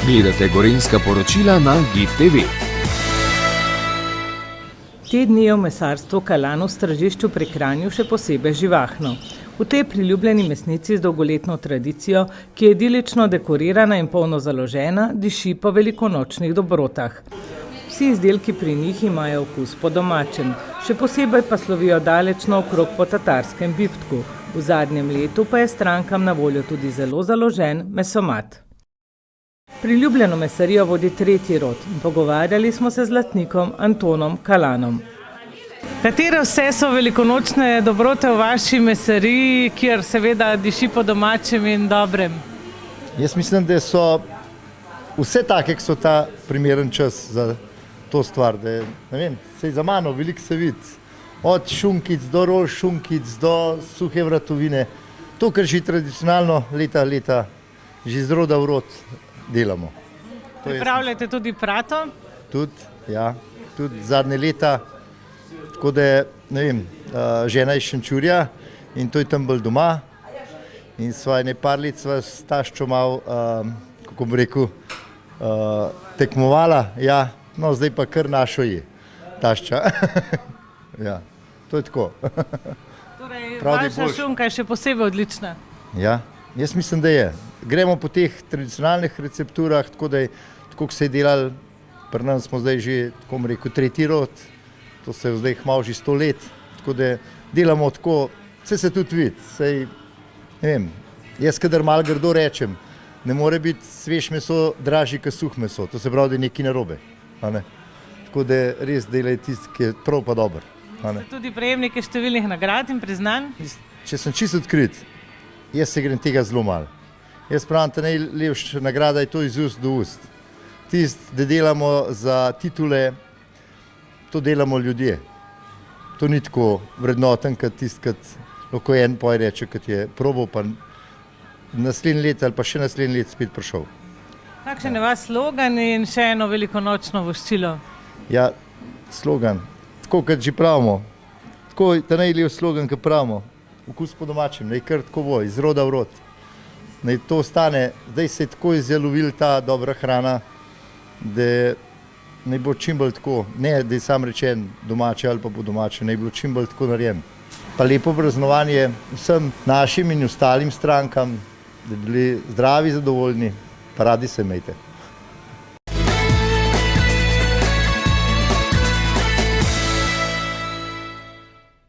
Gledate Gorenjska poročila na GIF TV. Te dni je v mesarstvu Kalan v Stražišču pri Kranju še posebej živahno. V tej priljubljeni mesnici z dolgoletno tradicijo, ki je idilično dekorirana in polno založena, diši po velikonočnih dobrotah. Vsi izdelki pri njih imajo okus po domačem, še posebej pa slovijo daleč naokrog po tatarskem biftku. V zadnjem letu pa je strankam na voljo tudi zelo založen mesomat. Priljubljeno mesarijo vodi tretji rod in pogovarjali smo se z lastnikom Antonom Kalanom. Katere vse so velikonočne dobrote v vaši mesariji, kjer seveda diši po domačem in dobrem? Jaz mislim, da so vse take, ki so ta primeren čas za to stvar. Da, ne vem, sej za mano veliko se vidi. Od šunkic do rol šunkic do suhe vratovine. To, kar že tradicionalno leta, že z roda v rod delamo. Pripravljate tudi prato? Tudi, ja. Tudi zadnje leta. Tako da, ne vem, žena iz Šenčurja in to je tam bolj doma. In sva ene par let sva s taščo malo, kako bi rekel, tekmovala. Ja, no zdaj pa kar našo je, tašča. Ja, to je tako. Torej, vaša šunka je še posebej odlična. Ja, jaz mislim, da je. Gremo po teh tradicionalnih recepturah, tako da je, tako kot se je delal, pri nas smo zdaj že, tako bom rekel, tretji rod, to se je zdaj hmalo že 100 let, tako da delamo tako, vse se tudi vidi, sej, ne vem, jaz kadar malo grdo rečem, ne more biti svež meso dražji kot suh meso, to se pravi, da je nekaj narobe, a ne? Tako da res delaj tisti, ki je prav pa dober. Ste tudi prejemniki številnih nagrad in priznanj? Če sem čisto odkrit, jaz se grem tega zelo malo. Jaz pravim, da najlepša nagrada je to iz ust do ust. Tisti, da delamo za titule, to delamo ljudje. To ni tako vrednoten, kot tisti, kot lahko en poj reče, kot je probal, pa naslednje let ali pa še naslednje let spet prišel. Kakšen je vaš slogan in še eno velikonočno voščilo? Ja, slogan, tako kot že pravimo, tako ta najlep slogan, kot pravimo, okus po domačem, naj kar tako bo, iz roda v rod. Naj to ostane, zdaj se je tako izjalovil ta dobra hrana, da naj bo čim bolj tako, ne da je sam rečen domače ali pa po domače, naj bo čim bolj tako narejen. Pa lepo praznovanje vsem našim in ostalim strankam, da bi bili zdravi, zadovoljni, pa radi se imejte.